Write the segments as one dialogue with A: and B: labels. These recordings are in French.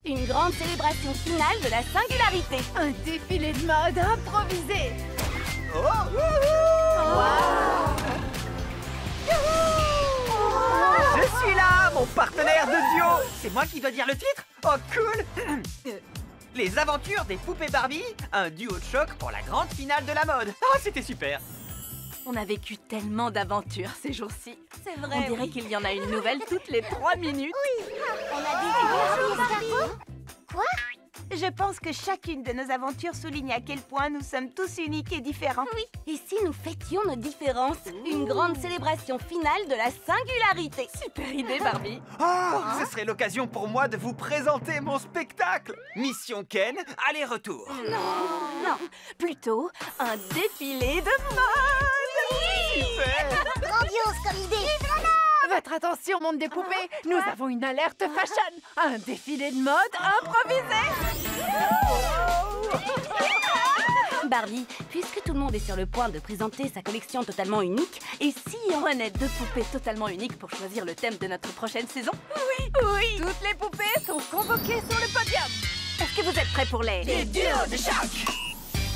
A: Une grande célébration finale de la singularité.
B: Un défilé de mode improvisé.
C: Oh,
B: Wow.
C: je suis là, mon partenaire de duo. C'est moi qui dois dire le titre? Oh, cool. Les aventures des poupées Barbie, un duo de choc pour la grande finale de la mode. Oh, c'était super.
A: On a vécu tellement d'aventures ces jours-ci.
D: C'est vrai.
A: On dirait qu'il y en a une nouvelle toutes les 3 minutes.
D: On a des escargots. Quoi? Je pense que chacune de nos aventures souligne à quel point nous sommes tous uniques et différents.
A: Oui. Et si nous fêtions nos différences? Une grande célébration finale de la singularité. Super idée, Barbie.
C: Oh, ce serait l'occasion pour moi de vous présenter mon spectacle. Mission Ken, aller-retour.
A: Non, plutôt un défilé de mode.
C: Super.
D: Grandiose comme idée.
B: Votre attention, monde des poupées. Nous avons une alerte fashion. Un défilé de mode improvisé.
A: Barbie, puisque tout le monde est sur le point de présenter sa collection totalement unique, et si on renaît 2 poupées totalement uniques pour choisir le thème de notre prochaine saison? Oui.
B: Toutes les poupées sont convoquées sur le podium.
A: Est-ce que vous êtes prêts pour les
C: duos de choc.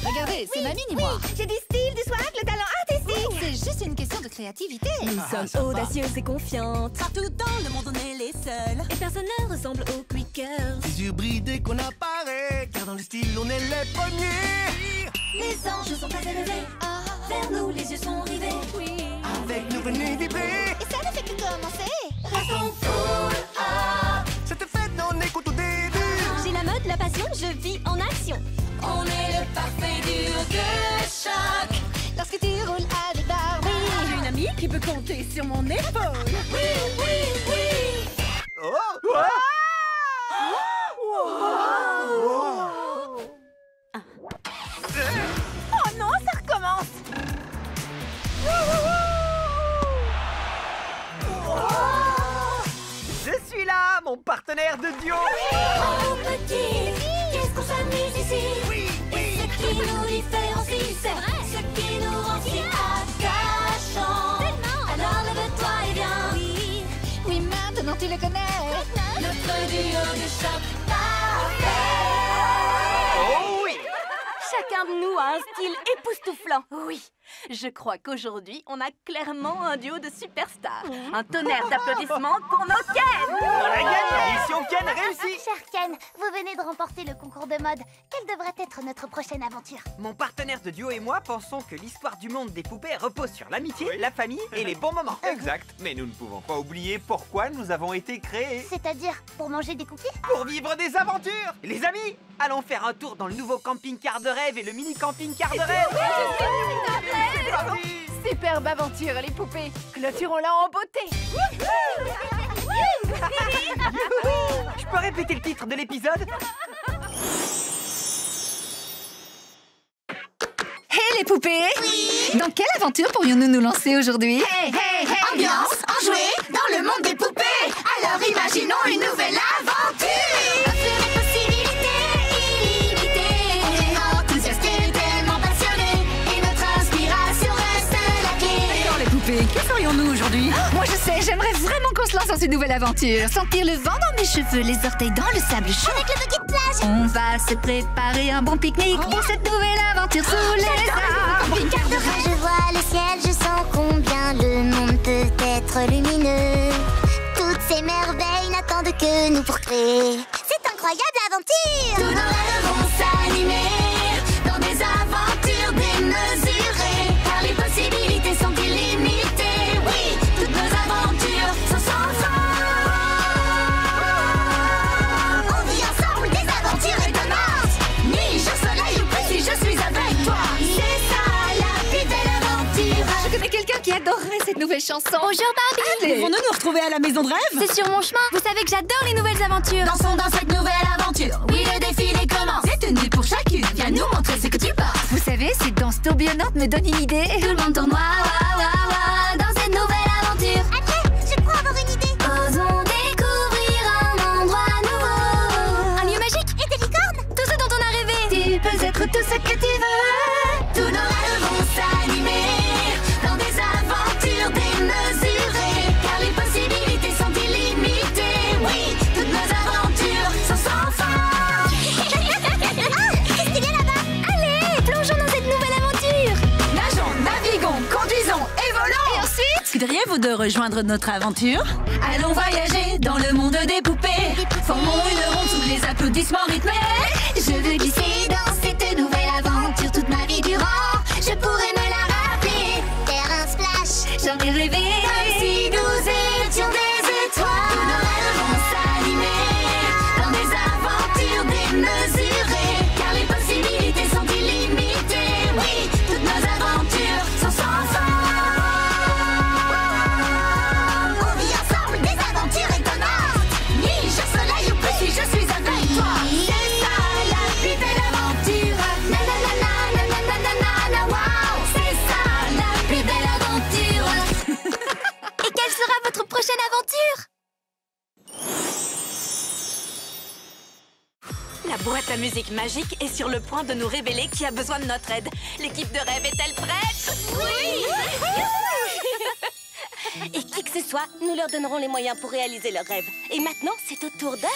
E: Regardez, c'est Mamie et moi.
D: J'ai du style, du swag, le talent artistique.
E: C'est juste une question de créativité.
F: Nous sommes audacieuses et confiantes. Partout dans le monde, on est les seuls. Et personne ne ressemble aux Quickers.
G: Les yeux bridés qu'on apparaît, car dans le style, on est les premiers.
F: Les anges sont prêts à lever. Vers nous, les yeux sont rivés. Oui.
G: Avec nous, venez vibrer.
D: Et ça ne fait que commencer.
F: Restons cool.
G: Cette fête, on est qu'au tout début.
F: J'ai la mode, la passion, je vis en action. On est le parfait duo de choc.
D: Lorsque tu roules avec Barbie.
B: J'ai une amie qui peut compter sur mon épaule.
F: Oui, oui, oui.
C: Oh,
B: Oh non, ça recommence.
C: je suis là, mon partenaire de duo.
F: Oh petit, qu'est-ce qu'on s'amuse ici.
G: Oui,
F: Et ce qui nous différencie, c'est vrai. Ce qui nous rend si attachants. Alors lève-toi et viens.
D: Oui, maintenant tu le connais.
F: Notre duo de choc parfait.
C: Oh oui.
A: Chacun de nous a un style époustouflant. Oui, je crois qu'aujourd'hui, on a clairement un duo de superstars. Un tonnerre d'applaudissements pour nos Ken.
C: On a gagné. Mission Ken réussie.
D: Cher Ken, vous venez de remporter le concours de mode. Quelle devrait être notre prochaine aventure?
C: Mon partenaire de duo et moi pensons que l'histoire du monde des poupées repose sur l'amitié, la famille et les bons moments. Exact. Mais nous ne pouvons pas oublier pourquoi nous avons été créés.
D: C'est-à-dire pour manger des cookies?
C: Pour vivre des aventures. Les amis, allons faire un tour dans le nouveau camping-car de rêve et le mini camping-car de rêve. C'est parti.
B: Superbe aventure, les poupées. Clôturons-la en beauté.
C: Je peux répéter le titre de l'épisode?
E: Hey les poupées! Dans quelle aventure pourrions-nous nous lancer aujourd'hui?
D: Ambiance, enjouée, dans le monde des poupées. Alors imaginons une nouvelle aventure. Offrir des possibilités illimitées. On est enthousiaste et tellement passionnés. Et notre inspiration reste la clé.
E: Alors les poupées, que ferions-nous aujourd'hui? Moi je sais, j'aimerais vraiment qu'on se lance dans cette nouvelle aventure. Sentir le vent dans mes cheveux, les orteils dans le sable chaud.
D: Avec le buggy de plage.
E: On va se préparer un bon pique-nique pour cette nouvelle aventure sous les arbres.
D: Camping-car de rêve. Je vois le ciel, je sens combien le monde peut être lumineux. Toutes ces merveilles n'attendent que nous pour créer cette incroyable aventure. Tous nos rêves vont s'animer dans des aventures démesurées. Car les possibilités sont illimitées. Oui, toutes nos aventures sont sans fin. On vit ensemble des aventures étonnantes. Nuit, jour, soleil ou pluie, si je suis avec toi. C'est ça la plus belle aventure.
E: Je connais quelqu'un qui adorerait cette nouvelle chanson. Bonjour Barbie!
F: Allez, pouvons-nous nous retrouver à la maison de rêve?
E: C'est sur mon chemin. Vous savez que j'adore les nouvelles aventures.
F: Dansons dans cette nouvelle aventure. Oui, le défilé commence. C'est une nuit pour chacune. Viens nous montrer ce que tu penses.
E: Vous savez, ces danses tourbillonnantes me donnent une idée.
F: Tout le monde tourne dans cette nouvelle aventure.
D: Attends, je crois avoir une idée.
F: Osons découvrir un endroit nouveau.
E: Un lieu magique
D: Et des licornes.
E: Tout ce dont on a rêvé.
F: Tu peux être tout ce que tu veux. Tous nos rêves vont s'animer dans des aventures démesurées. Car les possibilités sont illimitées. Oui, toutes nos aventures sont sans fin.
E: rejoindre notre aventure? Allons voyager dans le monde des poupées. Formons une ronde sous les applaudissements rythmés.
D: Je veux glisser dans cette nouvelle aventure toute ma vie durant. Je pourrais me la rappeler. Faire un splash,
E: J'en ai rêvé.
D: comme si nous étions des étoiles. Tous nos rêves vont s'animer dans des aventures démesurées. Car les possibilités sont illimitées. Oui, toutes nos aventures sont sans fin. On vit ensemble des aventures étonnantes. Ni je soleil ou plus si je suis avec toi. C'est ça la plus belle aventure. Na na na na na na na na na na wow. C'est ça la plus belle aventure. Et quelle sera votre prochaine aventure?
A: La boîte à musique magique est sur le point de nous révéler qui a besoin de notre aide. L'équipe de rêve est-elle prête? Oui! Et qui que ce soit, nous leur donnerons les moyens pour réaliser leurs rêves. Et maintenant, c'est au tour de...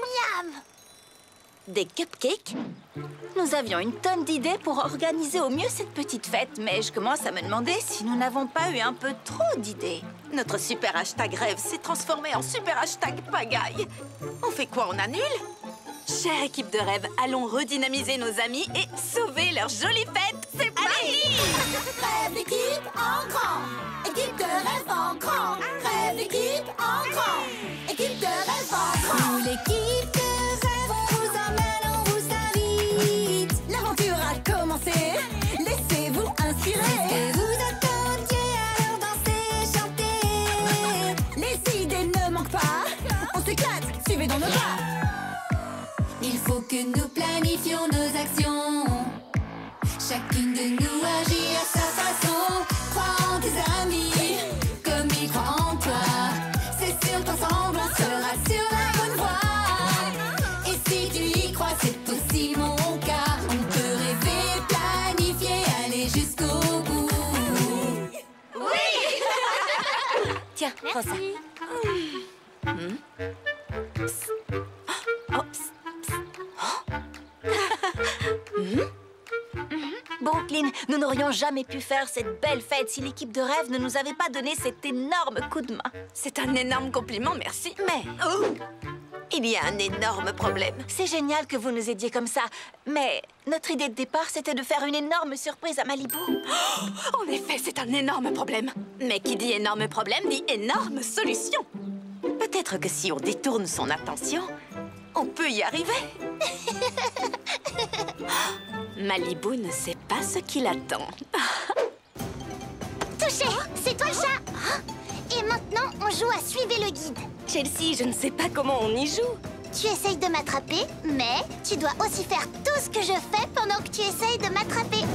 D: Miam!
A: Des cupcakes? Nous avions une tonne d'idées pour organiser au mieux cette petite fête, mais je commence à me demander si nous n'avons pas eu un peu trop d'idées. Notre super hashtag rêve s'est transformé en super hashtag pagaille. On fait quoi, on annule? Chère équipe de rêve, allons redynamiser nos amis et sauver leur jolie fête. C'est parti!
D: Rêve d'équipe en grand. Équipe de rêve en grand. Rêve d'équipe en grand. Équipe de rêve en grand. Nous, l'équipe de rêve, on vous emmène, on vous invite. L'aventure a commencé. Laissez-vous inspirer. Et vous attendiez à leur danser, chanter. Les idées ne manquent pas. On s'éclate, suivez dans nos pas. Il faut que nous planifions nos actions. Chacune de nous agit à sa façon. Crois en tes amis, comme ils croient en toi. C'est sûr qu'ensemble on sera sur la bonne voie. Et si tu y crois, c'est aussi mon cas. On peut rêver, planifier, aller jusqu'au bout.
A: Tiens, prends ça. Oh, psst, psst. Brooklyn, nous n'aurions jamais pu faire cette belle fête si l'équipe de rêve ne nous avait pas donné cet énorme coup de main. C'est un énorme compliment, merci. Mais... oh, il y a un énorme problème. C'est génial que vous nous aidiez comme ça, mais notre idée de départ, c'était de faire une énorme surprise à Malibu. Oh, en effet, c'est un énorme problème. Mais qui dit énorme problème dit énorme solution. Peut-être que si on détourne son attention, on peut y arriver. Malibu ne sait pas ce qui l'attend.
D: Touché, c'est toi le chat. Et maintenant, on joue à suivre le guide.
A: Chelsea, je ne sais pas comment on y joue.
D: Tu essayes de m'attraper, mais tu dois aussi faire tout ce que je fais pendant que tu essayes de m'attraper.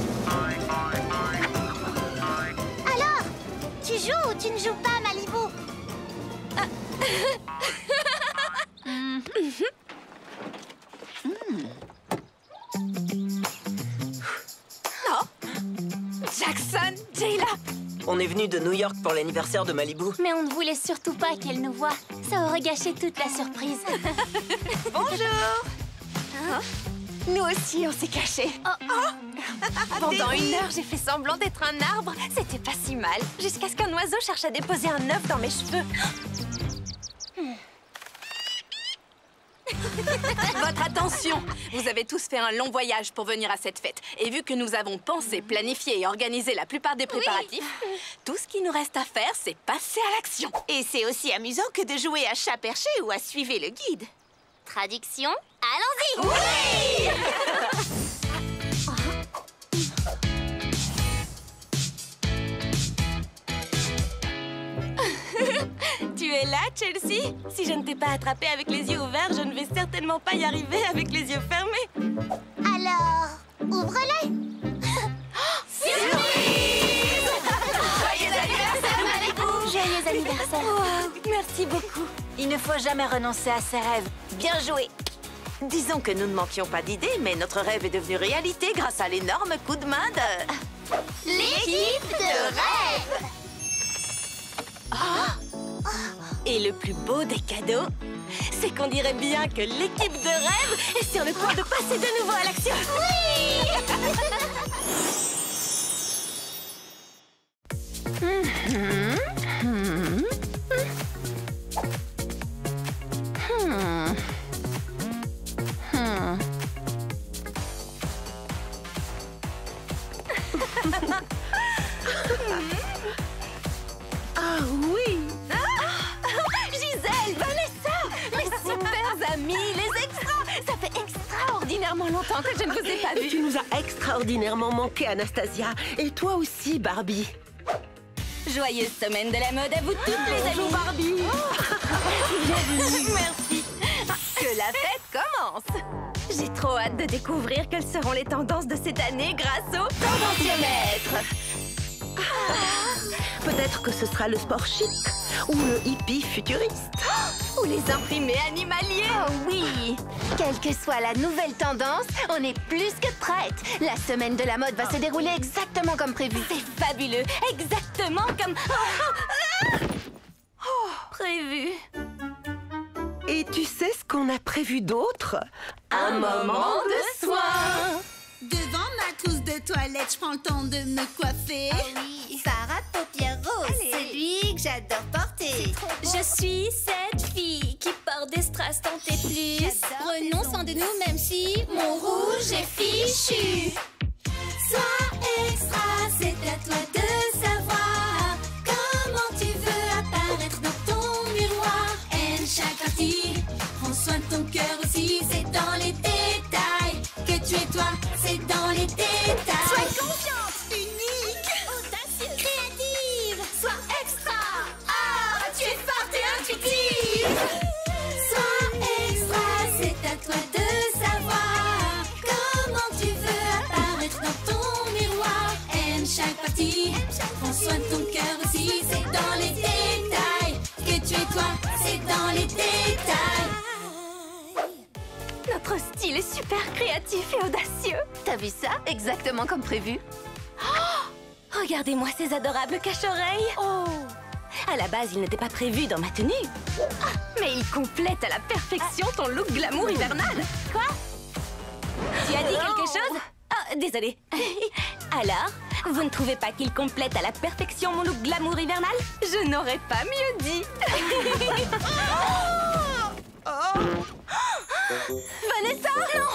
D: Alors, tu joues ou tu ne joues pas, Malibu?
A: Oh, Jackson, Jayla.
H: On est venu de New York pour l'anniversaire de Malibu.
D: Mais on ne voulait surtout pas qu'elle nous voie. Ça aurait gâché toute la surprise.
A: Bonjour. Nous aussi, on s'est cachés. Pendant une heure, j'ai fait semblant d'être un arbre. C'était pas si mal. Jusqu'à ce qu'un oiseau cherche à déposer un œuf dans mes cheveux. Votre attention! Vous avez tous fait un long voyage pour venir à cette fête. Et vu que nous avons pensé, planifié et organisé la plupart des préparatifs, tout ce qu'il nous reste à faire, c'est passer à l'action.
I: Et c'est aussi amusant que de jouer à chat perché ou à suivre le guide.
D: Traduction, allons-y!
A: Oui! Tu es là, Chelsea? Si je ne t'ai pas attrapée avec les yeux ouverts, je ne vais certainement pas y arriver avec les yeux fermés.
D: Alors, ouvre-les!
A: Surprise! Joyeux anniversaire, Malibu!
D: Joyeux anniversaire!
A: Wow, merci beaucoup.
I: Il ne faut jamais renoncer à ses rêves. Bien joué! Disons que nous ne manquions pas d'idées, mais notre rêve est devenu réalité grâce à l'énorme coup de main de...
D: L'équipe de rêve!
A: Et le plus beau des cadeaux, c'est qu'on dirait bien que l'équipe de rêve est sur le point de passer de nouveau à l'action.
J: Ah oui!
A: Gisèle, Vanessa, mes super amis, les extras. Ça fait extraordinairement longtemps que je ne vous ai pas vus.
J: Tu nous as extraordinairement manqué, Anastasia. Et toi aussi, Barbie.
A: Joyeuse semaine de la mode à vous toutes, les amis.
J: Barbie.
A: Bienvenue. Merci. Que la fête commence. J'ai trop hâte de découvrir quelles seront les tendances de cette année grâce au tendanciomètre.
J: Peut-être que ce sera le sport chic ou le hippie futuriste.
A: Ou les imprimés animaliers.
B: Oh oui! Quelle que soit la nouvelle tendance, on est plus que prête. La semaine de la mode va se dérouler exactement comme prévu.
A: C'est fabuleux. Exactement comme... prévu.
J: Et tu sais ce qu'on a prévu d'autre?
A: Un moment de soin.
F: Devant ma trousse de toilette, je prends le temps de me coiffer.
D: Oui, Farah paupières roses, celui que j'adore porter.
K: Je suis cette fille qui porte des strass tant et plus. Prenons soin de nous même si mon rouge est fichu.
F: Sois extra, c'est à toi de savoir comment tu veux apparaître dans ton miroir. Aime chaque partie, prends soin de ton cœur aussi, c'est dans les détails que tu es toi, c'est dans les détails.
K: Sois confiante,
F: unique,
K: audacieuse,
F: créative, sois extra. Ah, tu es forte et intuitive. Sois extra, c'est à toi de savoir comment tu veux apparaître dans ton miroir. Aime chaque partie, prends soin de ton cœur aussi, c'est dans les détails que tu es toi, c'est dans les détails.
A: Notre style est super créatif et audacieux.
B: T'as vu ça? Exactement comme prévu.
A: Regardez-moi ces adorables cache-oreilles. Oh! À la base, ils n'étaient pas prévus dans ma tenue. Ah, mais ils complètent à la perfection ton look glamour hivernal. Quoi? Tu as dit quelque chose? Ah, désolée. Alors, vous ne trouvez pas qu'ils complètent à la perfection mon look glamour hivernal? Je n'aurais pas mieux dit. Vanessa, non!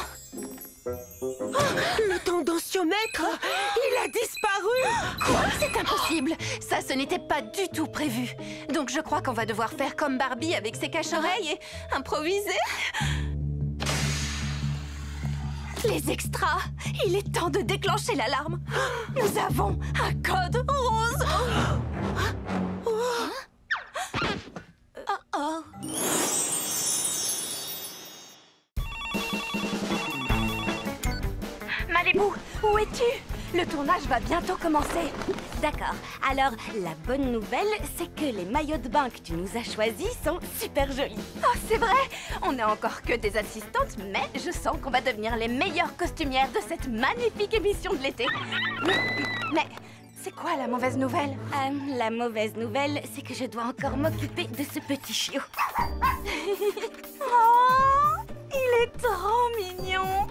J: Le tendanciomètre, il a disparu.
B: Quoi? C'est impossible. Ça, ce n'était pas du tout prévu. Donc je crois qu'on va devoir faire comme Barbie avec ses cache-oreilles et improviser.
A: Les extras, il est temps de déclencher l'alarme. Nous avons un code rose. Oh. Malibu, où es-tu? Le tournage va bientôt commencer. D'accord. Alors, la bonne nouvelle, c'est que les maillots de bain que tu nous as choisis sont super jolis. Oh, c'est vrai! On n'est encore que des assistantes, mais je sens qu'on va devenir les meilleures costumières de cette magnifique émission de l'été. Mais c'est quoi la mauvaise nouvelle? La mauvaise nouvelle, c'est que je dois encore m'occuper de ce petit chiot. Oh, il est trop mignon!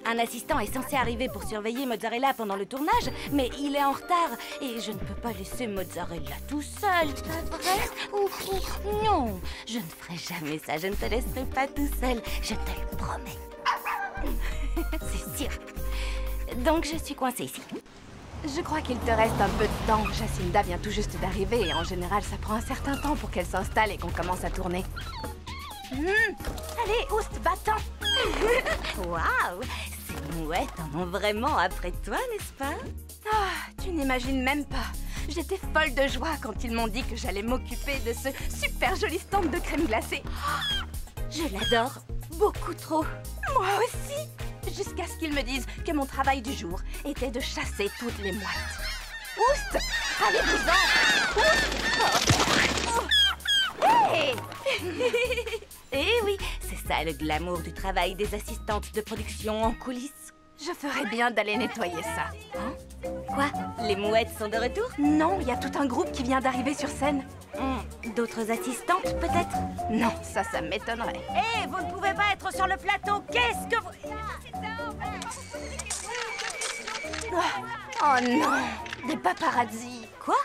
A: Un assistant est censé arriver pour surveiller Mozzarella pendant le tournage, mais il est en retard et je ne peux pas laisser Mozzarella tout seul, c'est vrai? Non, je ne ferai jamais ça, je ne te laisserai pas tout seul, je te le promets. C'est sûr. Donc je suis coincée ici. Je crois qu'il te reste un peu de temps. Jacinda vient tout juste d'arriver et en général ça prend un certain temps pour qu'elle s'installe et qu'on commence à tourner. Allez, oust, battant. Waouh, ces mouettes en ont vraiment après toi, n'est-ce pas? Ah, tu n'imagines même pas. J'étais folle de joie quand ils m'ont dit que j'allais m'occuper de ce super joli stand de crème glacée. Je l'adore beaucoup trop. Moi aussi. Jusqu'à ce qu'ils me disent que mon travail du jour était de chasser toutes les mouettes. Oust! Allez-vous-en! Hey! Eh oui, c'est ça le glamour du travail des assistantes de production en coulisses. Je ferais bien d'aller nettoyer ça. Hein? Quoi? Les mouettes sont de retour? Non, il y a tout un groupe qui vient d'arriver sur scène. D'autres assistantes, peut-être? Non, ça m'étonnerait. Hé, vous ne pouvez pas être sur le plateau. Qu'est-ce que vous... Oh non, des paparazzis. Quoi?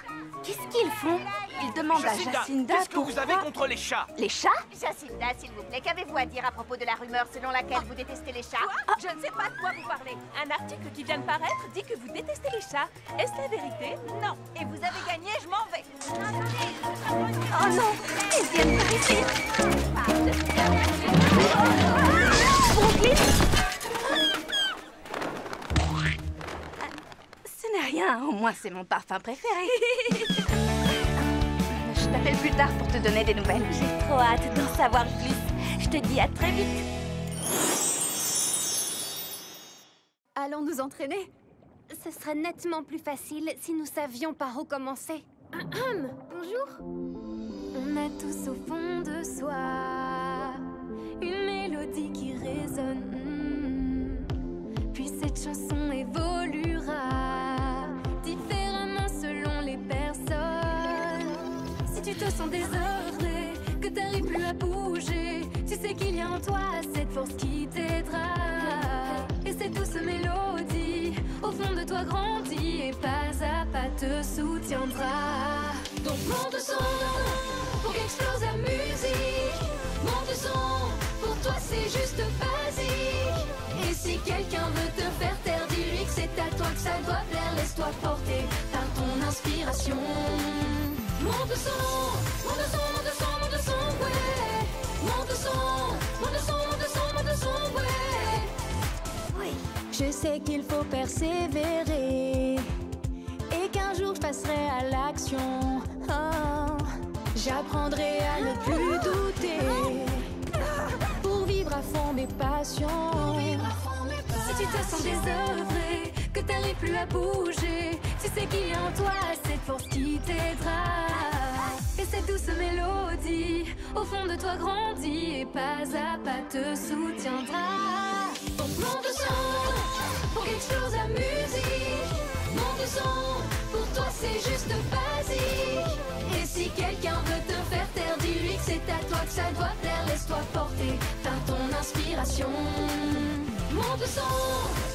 B: Qu'est-ce qu'ils font? Ils demandent à Jacinda
C: qu'est-ce que vous avez contre les chats?
B: Les chats?
L: Jacinda, s'il vous plaît, qu'avez-vous à dire à propos de la rumeur selon laquelle vous détestez les chats?
M: Je ne sais pas de quoi vous parlez. Un article qui vient de paraître dit que vous détestez les chats. Est-ce la vérité?
L: Non. Et vous avez gagné, je m'en vais.
B: Oh non! Ils viennent par ici! Brooklyn! Ce n'est rien, au moins c'est mon parfum préféré. Je t'appelle plus tard pour te donner des nouvelles.
A: J'ai trop hâte d'en savoir plus. Je te dis à très vite.
K: Allons nous entraîner. Ce serait nettement plus facile si nous savions par où commencer. Bonjour. On a tous au fond de soi une mélodie qui résonne. Puis cette chanson évoluera différemment selon les personnes. Si tu te sens désordre, que t'arrives plus à bouger, tu sais qu'il y a en toi cette force qui t'aidera. Et cette douce mélodie au fond de toi grandit et pas à pas te soutiendra. Donc monte le son pour qu'explose la musique. Monte le son, pour toi c'est juste basique. Et si quelqu'un veut te faire taire, dis-lui que c'est à toi que ça doit plaire. Laisse-toi porter par ton inspiration. Monte le son, monte le son, monte le son, monte le son, ouais. Monte le son, monte le son, monte le son, monte le son, ouais. Oui. Je sais qu'il faut persévérer et qu'un jour je passerai à l'action. Oh, j'apprendrai à ne plus douter pour vivre à fond mes passions. Si tu te sens désœuvré, que t'arrives plus à bouger, tu sais qu'il y a en toi cette force qui t'aidera. Et cette douce mélodie au fond de toi grandit et pas à pas te soutiendra. Donc monte le son pour qu'explose la musique. Monte le son, pour toi c'est juste basique. Et si quelqu'un veut te faire taire, dis-lui que c'est à toi que ça doit plaire. Laisse-toi porter par ton inspiration. Monte le son,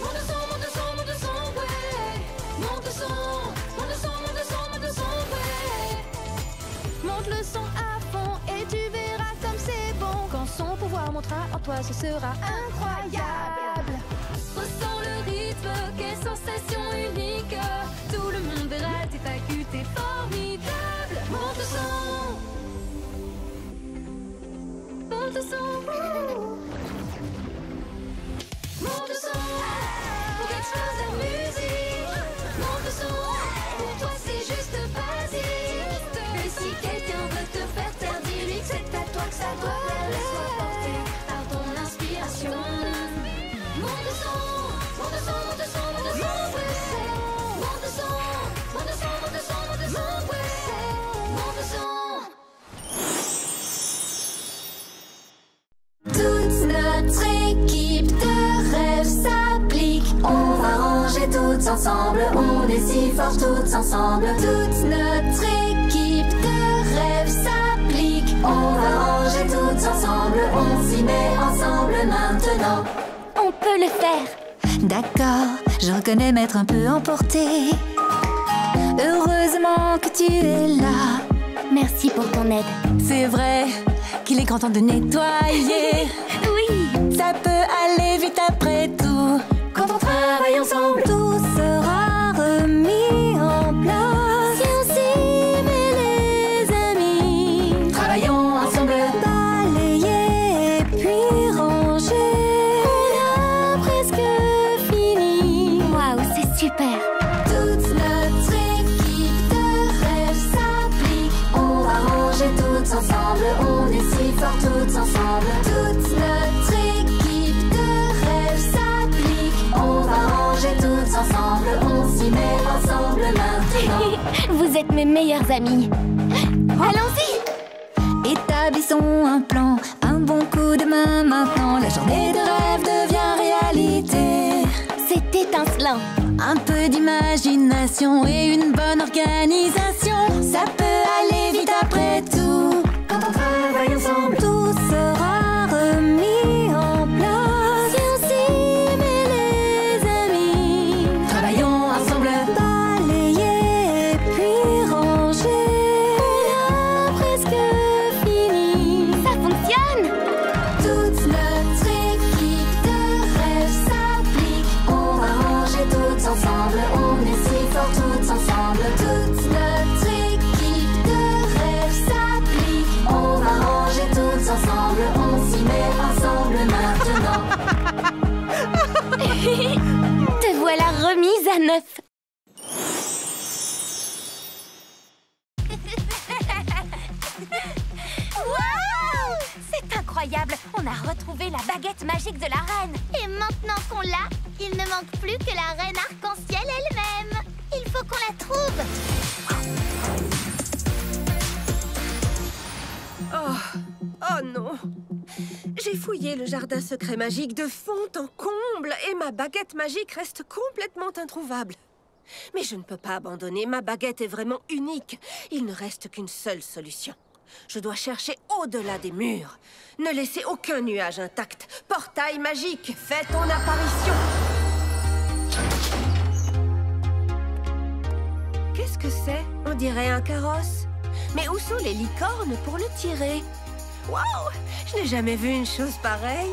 K: monte le son, monte le son, monte le son, ouais. Monte le son, monte le son, monte le son, monte le son, ouais. Monte le son à fond et tu verras comme c'est bon. Quand son pouvoir montera en toi, ce sera incroyable. Ressens le rythme, quelle sensation unique. Tout le monde verra tes facultés formidables. Monte le son, monte le son. Monte le son, pour qu'explose la musique. Monte le son, pour toi c'est juste basique. Et si quelqu'un veut te faire taire, dis-lui que c'est à toi que ça doit plaire. Laisse-toi porter par ton inspiration. Monte le son, monte le son, monte le son, monte le son, ouais. Monte le son, monte le son, monte le son, monte le son, ouais. Monte le son. Toute notre équipe de rêve s'applique. On va ranger toutes ensemble. On est si forts toutes ensemble. Toute notre équipe de rêve s'applique. On va ranger toutes ensemble. On s'y met ensemble maintenant.
D: On peut le faire. D'accord, je reconnais m'être un peu emportée. Heureusement que tu es là. Merci pour ton aide.
F: C'est vrai qu'il est grand temps de nettoyer.
D: Oui,
F: ça peut aller vite après tout. Quand on travaille ensemble,
D: tout sera remis en place.
F: Si on s'y met les amis, travaillons ensemble.
D: Balayer puis ranger.
F: On a presque fini.
D: Waouh, c'est super.
F: Toute notre équipe de rêve s'applique. On va ranger toutes ensemble. On est si forts toutes ensemble. Toute notre équipe de rêve s'applique. On va ranger toutes ensemble. On s'y met ensemble maintenant.
D: Vous êtes mes meilleurs amis. Allons-y. Établissons un plan, un bon coup de main maintenant. La journée de rêve devient réalité.
K: C'est étincelant.
F: Un peu d'imagination et une bonne organisation. Ça peut aller vite après tout. Quand on travaille ensemble,
D: tout sera remis en place.
F: Si on s'y met les amis, travaillons ensemble.
D: Balayer puis ranger.
B: à neuf.
K: Wow! C'est incroyable! On a retrouvé la baguette magique de la reine!
D: Et maintenant qu'on l'a, il ne manque plus que la reine arc-en-ciel elle-même. Il faut qu'on la trouve.
J: Oh non! J'ai fouillé le jardin secret magique de fond en comble et ma baguette magique reste complètement introuvable. Mais je ne peux pas abandonner, ma baguette est vraiment unique. Il ne reste qu'une seule solution. Je dois chercher au-delà des murs. Ne laissez aucun nuage intact. Portail magique, fais ton apparition. Qu'est-ce que c'est? On dirait un carrosse. Mais où sont les licornes pour le tirer? Waouh! Je n'ai jamais vu une chose pareille.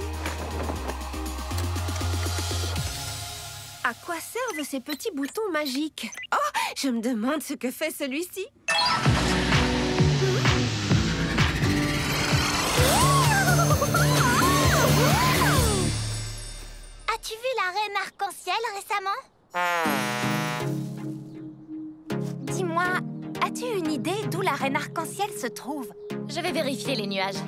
J: À quoi servent ces petits boutons magiques? Oh, je me demande ce que fait celui-ci.
D: As-tu vu la reine arc-en-ciel récemment?
K: Dis-moi, as-tu une idée d'où la reine arc-en-ciel se trouve?
A: Je vais vérifier les nuages.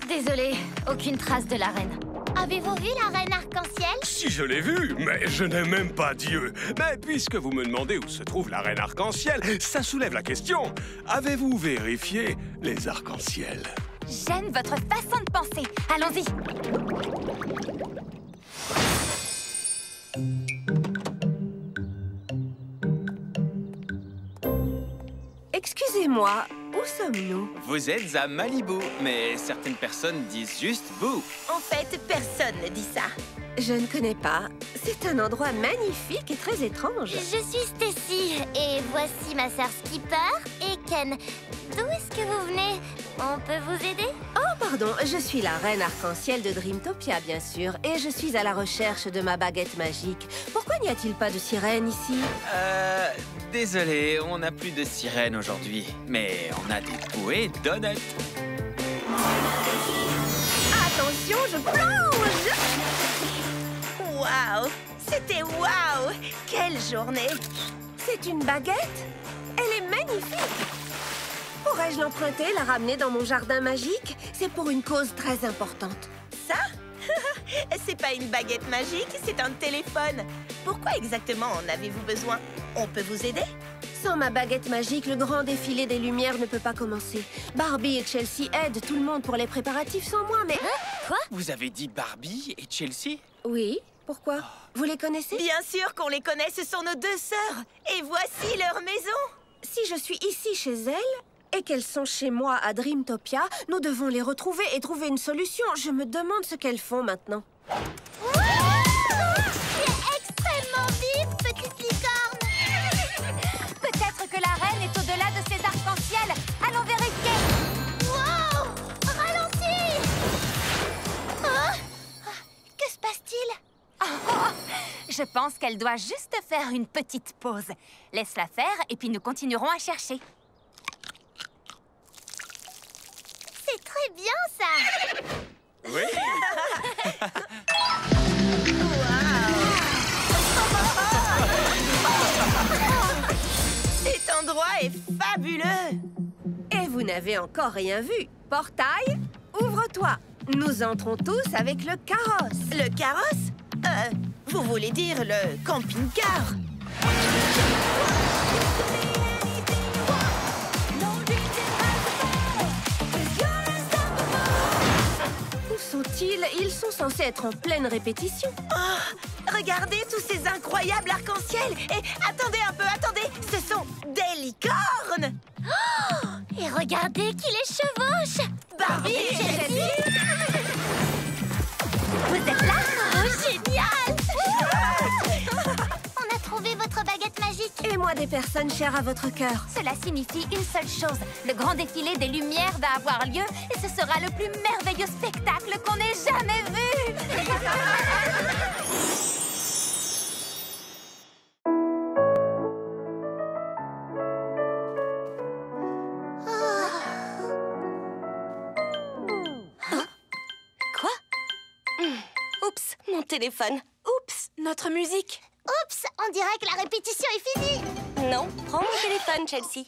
A: Désolée, aucune trace de la reine.
D: Avez-vous vu la reine arc-en-ciel?
N: Si je l'ai vue, mais je n'ai même pas Dieu. Mais puisque vous me demandez où se trouve la reine arc-en-ciel, ça soulève la question. Avez-vous vérifié les arcs-en-ciel?
K: J'aime votre façon de penser. Allons-y.
J: Excusez-moi, où sommes-nous?
C: Vous êtes à Malibu, mais certaines personnes disent juste Boo.
I: En fait, personne ne dit ça.
J: Je ne connais pas. C'est un endroit magnifique et très étrange.
D: Je suis Stacy et voici ma sœur Skipper et Ken. D'où est-ce que vous venez? On peut vous aider?
J: Oh, pardon, je suis la reine arc-en-ciel de Dreamtopia, bien sûr, et je suis à la recherche de ma baguette magique. Pourquoi n'y a-t-il pas de sirène ici?
C: Désolé, on n'a plus de sirène aujourd'hui, mais on a des bouées donuts.
J: Attention, je plonge!
I: Waouh! C'était waouh! Quelle journée!
J: C'est une baguette? Elle est magnifique! Pourrais-je l'emprunter, la ramener dans mon jardin magique? C'est pour une cause très importante.
I: Ça? C'est pas une baguette magique, c'est un téléphone. Pourquoi exactement en avez-vous besoin? On peut vous aider?
J: Sans ma baguette magique, le grand défilé des Lumières ne peut pas commencer. Barbie et Chelsea aident tout le monde pour les préparatifs sans moi, mais...
I: Quoi?
C: Vous avez dit Barbie et Chelsea?
J: Oui, pourquoi? Vous les connaissez?
I: Bien sûr qu'on les connaît, ce sont nos deux sœurs. Et voici leur maison.
J: Si je suis ici chez elles et qu'elles sont chez moi à Dreamtopia, nous devons les retrouver et trouver une solution. Je me demande ce qu'elles font maintenant.
D: Tu es extrêmement vive, petite licorne.
K: Peut-être que la reine est au-delà de ces arcs-en-ciel. Allons vérifier.
D: Wow! Ralentis! Que se passe-t-il?
K: Je pense qu'elle doit juste faire une petite pause. Laisse-la faire et puis nous continuerons à chercher.
D: C'est très bien, ça!
C: Oui!
I: Cet endroit est fabuleux!
J: Et vous n'avez encore rien vu. Portail, ouvre-toi. Nous entrons tous avec le carrosse.
I: Le carrosse? Vous voulez dire le camping-car?
J: Où sont-ils? Ils sont censés être en pleine répétition.
I: Oh, regardez tous ces incroyables arcs-en-ciel! Et attendez un peu, attendez! Ce sont des licornes!
D: Oh! Et regardez qui les chevauche!
I: Barbie et Chelsea!
K: Vous êtes là?
D: Oh, génial! On a trouvé votre baguette magique.
J: Et moi, des personnes chères à votre cœur.
K: Cela signifie une seule chose. Le grand défilé des Lumières va avoir lieu et ce sera le plus merveilleux spectacle qu'on ait jamais vu.
I: Oups, mon téléphone. Oups,
A: Notre musique.
D: Oups, on dirait que la répétition est finie.
O: Non, prends mon téléphone, Chelsea.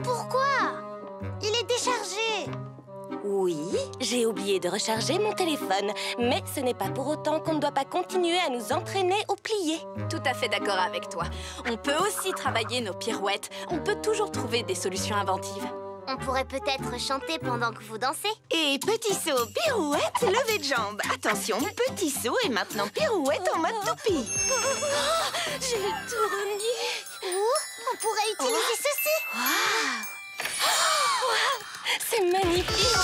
D: Pourquoi? Il est déchargé.
O: Oui, j'ai oublié de recharger mon téléphone. Mais ce n'est pas pour autant qu'on ne doit pas continuer à nous entraîner au plié.
A: Tout à fait d'accord avec toi. On peut aussi travailler nos pirouettes. On peut toujours trouver des solutions inventives.
D: On pourrait peut-être chanter pendant que vous dansez.
I: Et petit saut, pirouette, levée de jambe. Attention, petit saut et maintenant pirouette en mode toupie.
O: J'ai tout renié.
D: Ou on pourrait utiliser ceci.
O: C'est magnifique.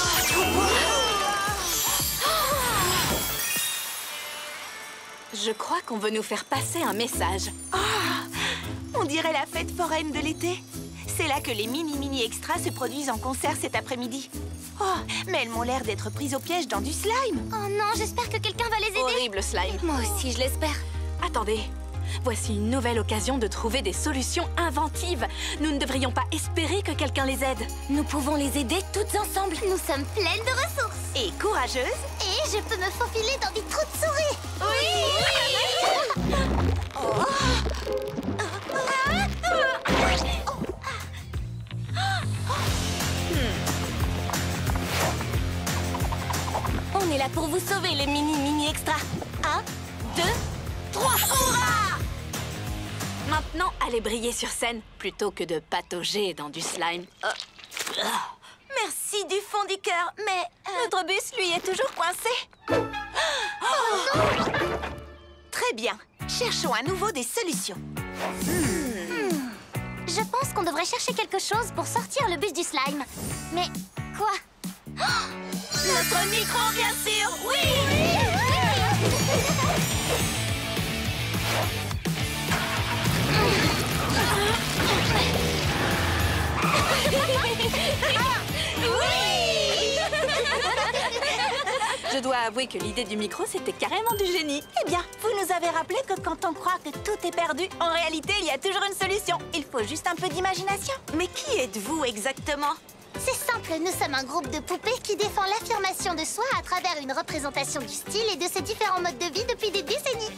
A: Je crois qu'on veut nous faire passer un message.
I: On dirait la fête foraine de l'été. C'est là que les mini extras se produisent en concert cet après-midi. Oh, mais elles m'ont l'air d'être prises au piège dans du slime.
D: Oh non, j'espère que quelqu'un va les aider.
A: Horrible slime.
O: Moi aussi, je l'espère.
A: Attendez, voici une nouvelle occasion de trouver des solutions inventives. Nous ne devrions pas espérer que quelqu'un les aide.
O: Nous pouvons les aider toutes ensemble.
D: Nous sommes pleines de ressources.
I: Et courageuses.
D: Et je peux me faufiler dans des trous de souris.
I: Oui,
O: On est là pour vous sauver, les mini extras. 1, 2, 3.
A: Hurrah! Maintenant, allez briller sur scène plutôt que de patauger dans du slime.
I: merci du fond du cœur, mais notre bus, lui, est toujours coincé. Très bien. Cherchons à nouveau des solutions.
D: Je pense qu'on devrait chercher quelque chose pour sortir le bus du slime. Mais quoi?
I: Notre micro, bien sûr. Oui.
A: Je dois avouer que l'idée du micro, c'était carrément du génie.
I: Eh bien, vous nous avez rappelé que quand on croit que tout est perdu, en réalité, il y a toujours une solution. Il faut juste un peu d'imagination. Mais qui êtes-vous exactement?
D: C'est simple, nous sommes un groupe de poupées qui défend l'affirmation de soi à travers une représentation du style et de ses différents modes de vie depuis des décennies.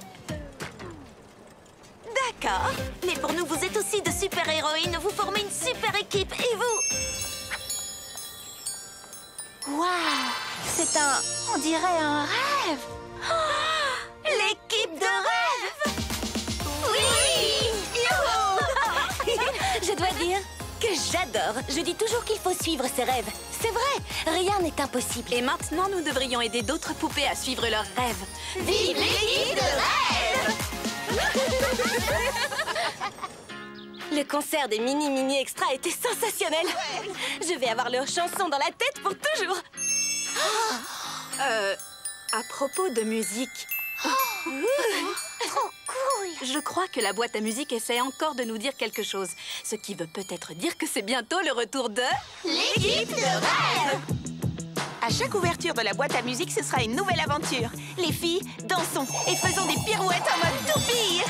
I: D'accord. Mais pour nous, vous êtes aussi de super-héroïnes. Vous formez une super équipe. Et vous? Waouh! C'est on dirait un rêve. L'équipe de rêve.
O: Oui! Youhou! Je dois dire que j'adore. Je dis toujours qu'il faut suivre ses rêves. C'est vrai, rien n'est impossible.
A: Et maintenant, nous devrions aider d'autres poupées à suivre leurs rêves.
I: Vive l'équipe de rêve!
O: Le concert des mini extras était sensationnel. Je vais avoir leur chanson dans la tête pour toujours.
A: À propos de musique...
D: Trop cool!
A: Je crois que la boîte à musique essaie encore de nous dire quelque chose. Ce qui veut peut-être dire que c'est bientôt le retour de...
I: l'équipe de rêve! À chaque ouverture de la boîte à musique, ce sera une nouvelle aventure. Les filles, dansons et faisons des pirouettes en mode toupie!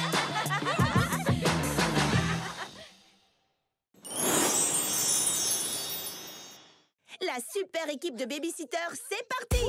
I: La super équipe de babysitters, c'est parti!